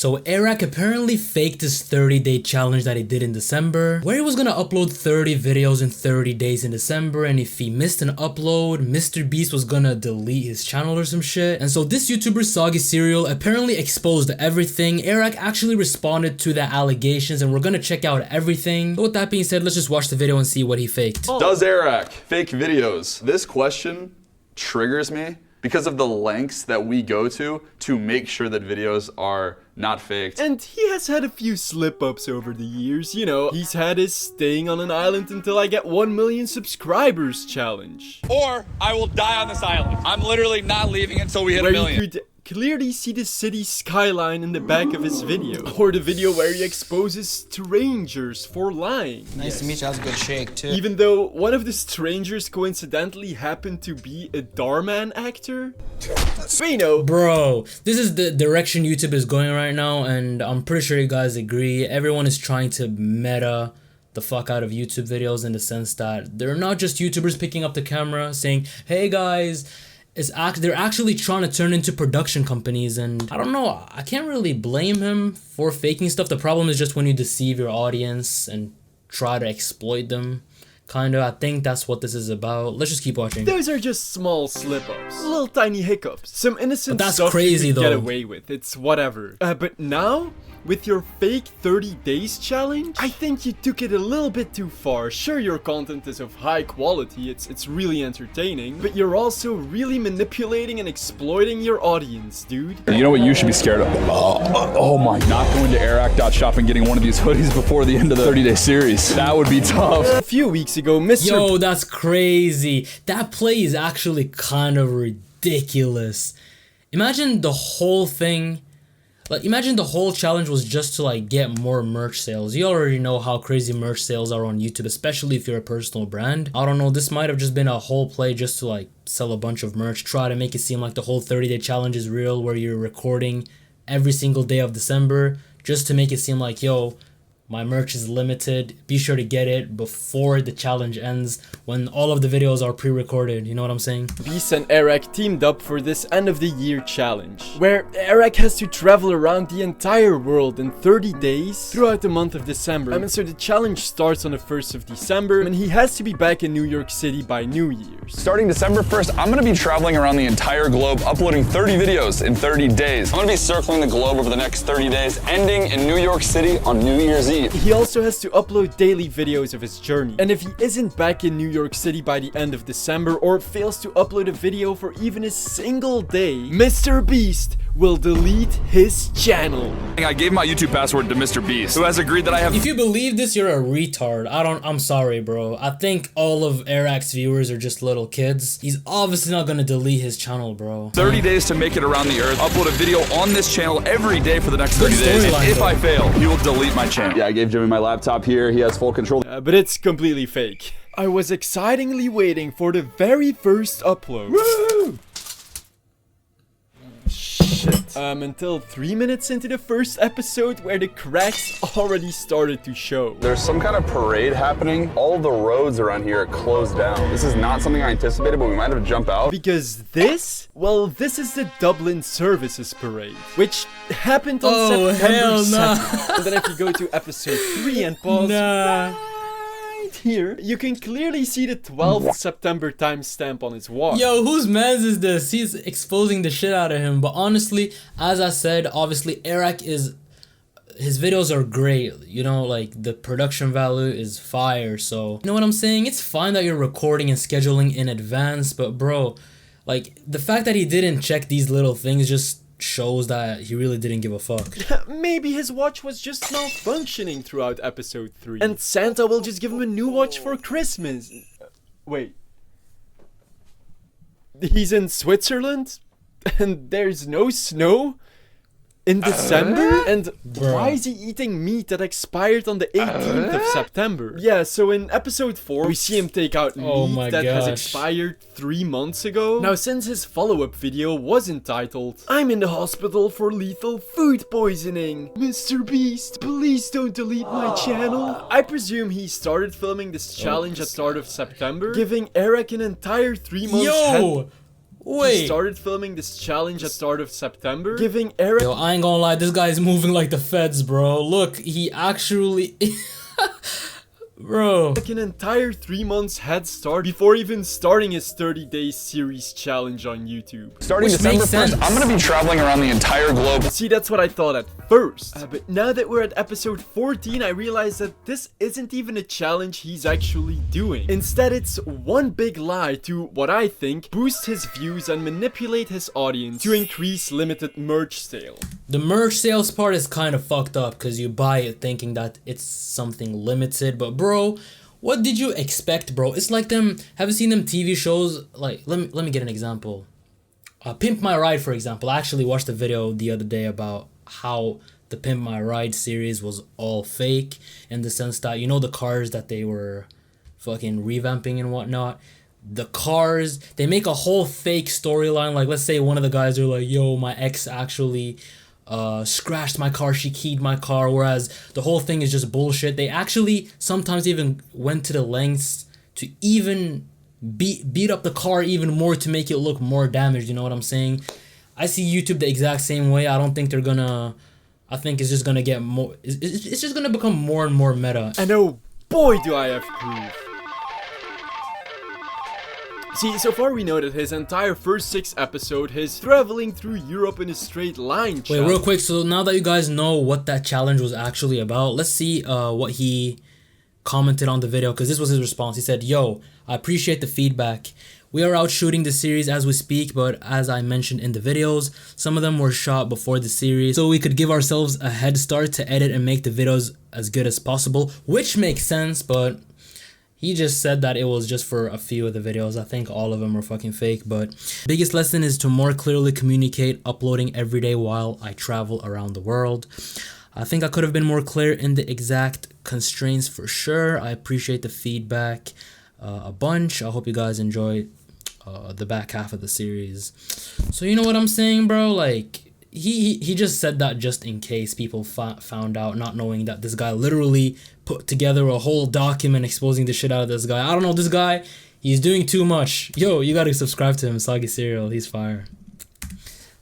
So Airrack apparently faked his 30-day challenge that he did in December, where he was gonna upload 30 videos in 30 days in December, and if he missed an upload, Mr. Beast was gonna delete his channel or some shit. And so this YouTuber Soggy Cereal apparently exposed everything. Airrack actually responded to the allegations, and we're gonna check out everything. So with that being said, let's just watch the video and see what he faked. Does Airrack fake videos? This question triggers me because of the lengths that we go to make sure that videos are not faked. And he has had a few slip-ups over the years, you know. He's had his staying on an island until I get 1 million subscribers challenge. Or I will die on this island. I'm literally not leaving until we hit a million. You could clearly see the city skyline in the back of his video. Or the video where he exposes strangers for lying. Nice to meet you. That was a good shake too. Even though one of the strangers coincidentally happened to be a Darman actor. But you know, bro, this is the direction YouTube is going right now, and I'm pretty sure you guys agree. Everyone is trying to meta the fuck out of YouTube videos in the sense that they're not just YouTubers picking up the camera saying, hey guys, they're actually trying to turn into production companies. And I don't know, I can't really blame him for faking stuff. The problem is just when you deceive your audience and try to exploit them. Kinda, I think that's what this is about. Let's just keep watching. Those are just small slip-ups, little tiny hiccups, some innocent that's stuff crazy, you could though. get away with. It's whatever. But now, with your fake 30 days challenge, I think you took it a little bit too far. Sure, your content is of high quality, it's really entertaining, but you're also really manipulating and exploiting your audience, dude. You know what you should be scared of? Oh my, not going to airrack.shop and getting one of these hoodies before the end of the 30-day series. That would be tough. A few weeks ago, Mr. Yo, that's crazy. That play is actually kind of ridiculous. Imagine the whole thing. Like, imagine the whole challenge was just to like get more merch sales. You already know how crazy merch sales are on YouTube, especially if you're a personal brand. I don't know, this might have just been a whole play just to like sell a bunch of merch, try to make it seem like the whole 30-day challenge is real, where you're recording every single day of December, just to make it seem like, yo, my merch is limited. Be sure to get it before the challenge ends, when all of the videos are pre-recorded. You know what I'm saying? Beast and Airrack teamed up for this end of the year challenge, where Airrack has to travel around the entire world in 30 days throughout the month of December. And so the challenge starts on the 1st of December, and he has to be back in New York City by New Year's. Starting December 1st, I'm gonna be traveling around the entire globe, uploading 30 videos in 30 days. I'm gonna be circling the globe over the next 30 days, ending in New York City on New Year's Eve. He also has to upload daily videos of his journey. And if he isn't back in New York City by the end of December, or fails to upload a video for even a single day, Mr. Beast will delete his channel. I gave my YouTube password to Mr. Beast, who has agreed that I have— If you believe this, you're a retard. I'm sorry, bro. I think all of Airrack's viewers are just little kids. He's obviously not gonna delete his channel, bro. 30 days to make it around the earth, upload a video on this channel every day for the next 30 days. And if I fail, he will delete my channel. Yeah, I gave Jimmy my laptop here. He has full control. But it's completely fake. I was excitingly waiting for the very first upload. Woo! Shit. Until 3 minutes into the first episode, where the cracks already started to show. There's some kind of parade happening. All the roads around here are closed down. This is not something I anticipated, but we might have to jump out. Because this? Well, this is the Dublin Services Parade, which happened on September 2nd. And then if you go to episode 3 and pause here, you can clearly see the 12th September timestamp on his watch. Yo, whose mans is this? He's exposing the shit out of him. But honestly, as I said, obviously Airrack his videos are great. You know, like the production value is fire. So, you know what I'm saying? It's fine that you're recording and scheduling in advance, but bro, like the fact that he didn't check these little things just shows that he really didn't give a fuck. Maybe his watch was just malfunctioning throughout episode 3. And Santa will just give him a new watch for Christmas. Wait. He's in Switzerland? And there's no snow? In December? And why is he eating meat that expired on the 18th of September? Yeah, so in episode 4, we see him take out meat that has expired 3 months ago. Now, since his follow-up video was entitled, "I'm in the hospital for lethal food poisoning. Mr. Beast, please don't delete my channel." I presume he started filming this challenge at the start of September, giving Airrack an entire 3 months Wait. He started filming this challenge at the start of September, giving Airrack Yo, I ain't gonna lie, this guy is moving like the feds, bro. Look, he actually... Bro. like an entire 3 months head start before even starting his 30-day series challenge on YouTube. Starting Which December makes sense. 1st, I'm gonna be traveling around the entire globe. See, that's what I thought at first. But now that we're at episode 14, I realize that this isn't even a challenge he's actually doing. Instead, it's one big lie to, what I think, boost his views and manipulate his audience to increase limited merch sale. The merch sales part is kind of fucked up because you buy it thinking that it's something limited. But bro, what did you expect, bro? It's like them, have you seen them TV shows? Like, let me get an example. Pimp My Ride, for example. I actually watched a video the other day about how the Pimp My Ride series was all fake, in the sense that, you know, the cars that they were fucking revamping and whatnot. The cars, they make a whole fake storyline. Like, let's say one of the guys are like, yo, my ex actually scratched my car, she keyed my car, whereas the whole thing is just bullshit. They actually sometimes even went to the lengths to even beat up the car even more to make it look more damaged, you know what I'm saying? I see YouTube the exact same way. I don't think they're gonna, I think it's just gonna get more, it's just gonna become more and more meta. And oh boy do I have proof. See, so far we know that his entire first 6 episodes is traveling through Europe in a straight line. Wait, real quick, so now that you guys know what that challenge was actually about, let's see what he commented on the video, because this was his response. He said, yo, I appreciate the feedback. We are out shooting the series as we speak, but as I mentioned in the videos, some of them were shot before the series, so we could give ourselves a head start to edit and make the videos as good as possible, which makes sense, but he just said that it was just for a few of the videos. I think all of them were fucking fake, but biggest lesson is to more clearly communicate, uploading every day while I travel around the world. I think I could have been more clear in the exact constraints for sure. I appreciate the feedback a bunch. I hope you guys enjoyed the back half of the series. So you know what I'm saying, bro? Like, he just said that just in case people found out, not knowing that this guy literally put together a whole document exposing the shit out of this guy. I don't know, this guy, he's doing too much. Yo, you gotta subscribe to him, Soggy Cereal, he's fire.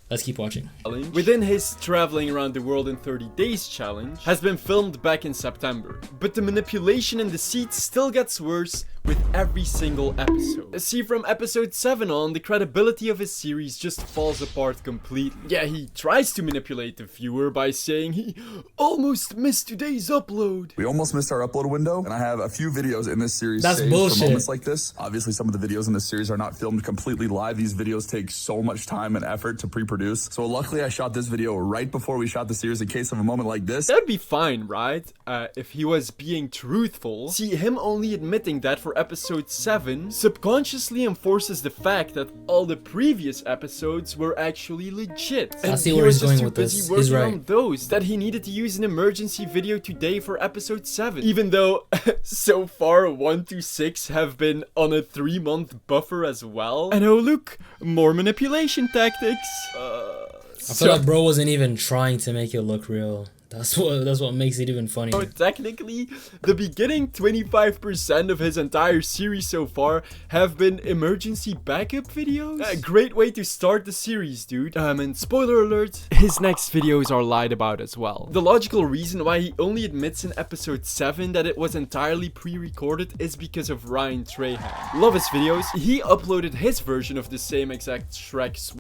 Let's keep watching. Within his traveling around the world in 30 days challenge has been filmed back in September, but the manipulation and deceit still gets worse with every single episode. See, from episode 7 on, the credibility of his series just falls apart completely. Yeah, he tries to manipulate the viewer by saying he almost missed today's upload. We almost missed our upload window, and I have a few videos in this series That's saved bullshit. for moments like this. Obviously, some of the videos in this series are not filmed completely live. These videos take so much time and effort to pre-produce. So luckily, I shot this video right before we shot the series in case of a moment like this. That'd be fine, right? If he was being truthful. See, him only admitting that for episode 7 subconsciously enforces the fact that all the previous episodes were actually legit. I see where he's going with this. He's He's working right. on those that he needed to use an emergency video today for episode 7. Even though so far 1 to 6 have been on a 3-month buffer as well. And oh look, more manipulation tactics. I feel like bro wasn't even trying to make it look real. That's what makes it even funnier. So technically, the beginning 25% of his entire series so far have been emergency backup videos. A great way to start the series, dude. And spoiler alert, his next videos are lied about as well. The logical reason why he only admits in episode 7 that it was entirely pre-recorded is because of Ryan Trahan. Love his videos. He uploaded his version of the same exact Shrek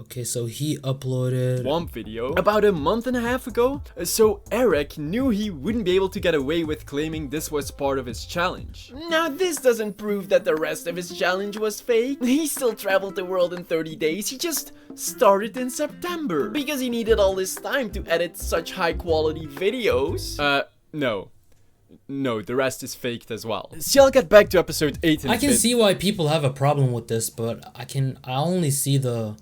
Okay, so he uploaded Swamp video about a month and a half ago. So Airrack knew he wouldn't be able to get away with claiming this was part of his challenge. Now this doesn't prove that the rest of his challenge was fake. He still traveled the world in 30 days. He just started in September because he needed all this time to edit such high quality videos. No, the rest is faked as well. See, I'll get back to episode 8 in a I can bit. see why people have a problem with this, but I only see the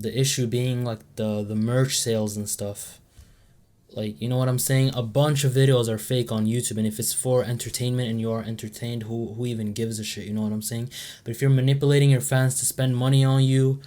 issue being like the merch sales and stuff. Like, you know what I'm saying? A bunch of videos are fake on YouTube, and if it's for entertainment and you are entertained, who even gives a shit, you know what I'm saying? But if you're manipulating your fans to spend money on you,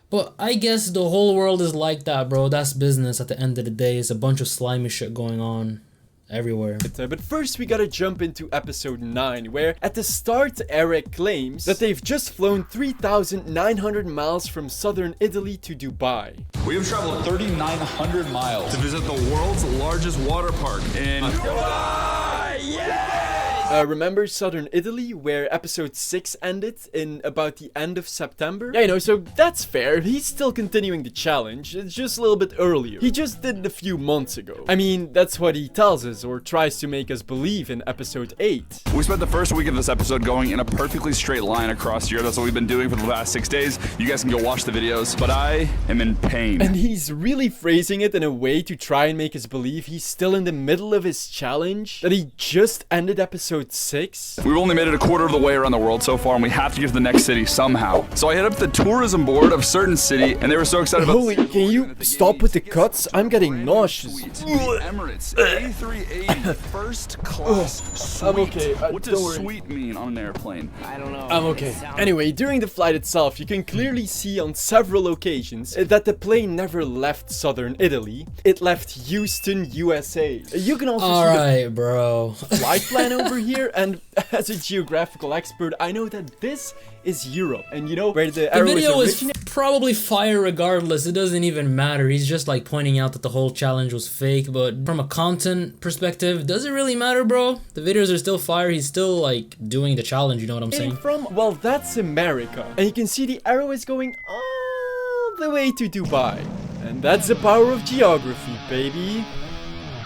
but I guess the whole world is like that, bro. That's business at the end of the day. It's a bunch of slimy shit going on. everywhere. But first we gotta jump into episode 9, where at the start Airrack claims that they've just flown 3,900 miles from southern Italy to Dubai. We have traveled 3,900 miles to visit the world's largest water park in Dubai! Yeah! Remember southern Italy, where episode 6 ended in about the end of September? Yeah, you know, so that's fair. He's still continuing the challenge. It's just a little bit earlier. He just did it a few months ago. I mean, that's what he tells us, or tries to make us believe in episode 8. We spent the first week of this episode going in a perfectly straight line across Europe. That's what we've been doing for the last 6 days. You guys can go watch the videos, but I am in pain. And he's really phrasing it in a way to try and make us believe he's still in the middle of his challenge, that he just ended episode 6. We've only made it a quarter of the way around the world so far, and we have to get to the next city somehow. So I hit up the tourism board of certain city, and they were so excited about— Holy, can you stop with the cuts? I'm getting nauseous. The Emirates A380 first class suite. I'm okay. What don't does worry. suite mean on an airplane? I'm okay. Anyway, during the flight itself, you can clearly see on several occasions that the plane never left southern Italy. It left Houston, USA. You can also see Alright, bro. the flight plan over here, and as a geographical expert, I know that this is Europe, and you know where the The arrow video is is probably fire regardless. It doesn't even matter. He's just like pointing out that the whole challenge was fake. But from a content perspective, does it really matter, bro? The videos are still fire. He's still like doing the challenge. You know what I'm saying? from. Well, that's America, and you can see the arrow is going all the way to Dubai, and that's the power of geography, baby.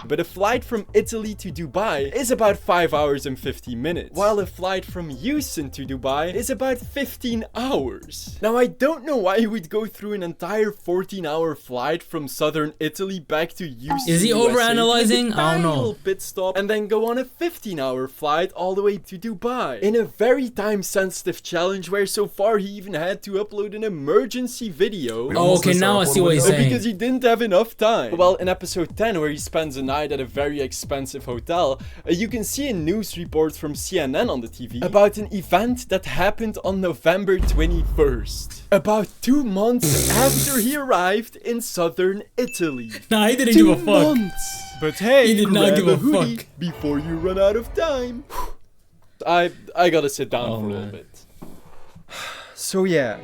But a flight from Italy to Dubai is about 5 hours and 50 minutes, while a flight from Houston to Dubai is about 15 hours. Now, I don't know why you would go through an entire 14-hour flight from southern Italy back to Houston, Is he USA, overanalyzing? with a I don't tiny know. little pit stop, and then go on a 15-hour flight all the way to Dubai in a very time-sensitive challenge where so far he even had to upload an emergency video. Oh, okay, now I see what he's saying. Because he didn't have enough time. Well, in episode 10, where he spends a night at a very expensive hotel, you can see a news report from CNN on the TV about an event that happened on November 21st. About 2 months after he arrived in southern Italy. Nah, he didn't 2 give a fuck. months. But hey, He did not grab give a hoodie fuck. before you run out of time. I gotta sit down for a little man. bit. So yeah,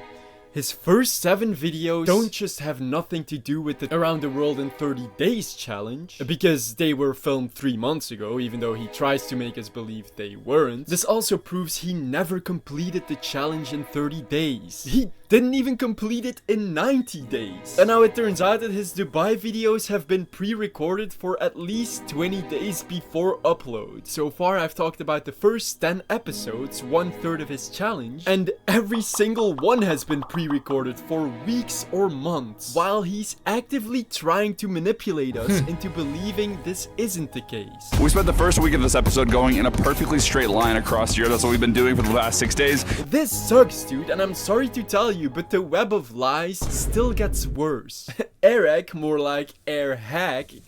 his first 7 videos don't just have nothing to do with the Around the World in 30 Days challenge, because they were filmed 3 months ago, even though he tries to make us believe they weren't. This also proves he never completed the challenge in 30 days. He didn't even complete it in 90 days. And now it turns out that his Dubai videos have been pre-recorded for at least 20 days before upload. So far I've talked about the first 10 episodes, 1/3 of his challenge, and every single one has been pre-recorded for weeks or months, while he's actively trying to manipulate us into believing this isn't the case. We spent the first week of this episode going in a perfectly straight line across Europe. That's what we've been doing for the last 6 days. This sucks, dude, and I'm sorry to tell you, but the web of lies still gets worse. Airrack, more like Airhack.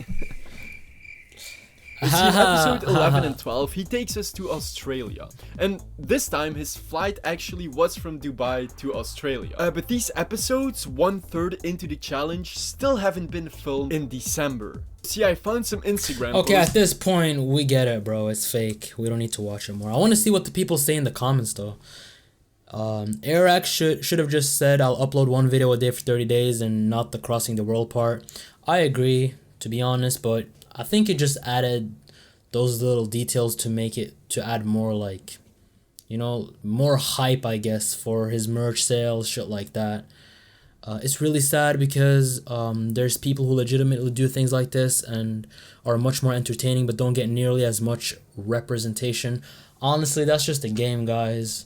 You see, in episode 11 and 12, he takes us to Australia. And this time, his flight actually was from Dubai to Australia. But these episodes, 1/3 into the challenge, still haven't been filmed in December. See, I found some Instagram Okay, posts. at this point, we get it, bro. It's fake. We don't need to watch it more. I want to see what the people say in the comments, though. Airrack should have just said, I'll upload 1 video a day for 30 days and not the crossing the world part. I agree, to be honest, but I think it just added those little details to make it, to add more, like, you know, more hype, I guess, for his merch sales, shit like that. It's really sad because there's people who legitimately do things like this and are much more entertaining but don't get nearly as much representation. Honestly, that's just a game, guys.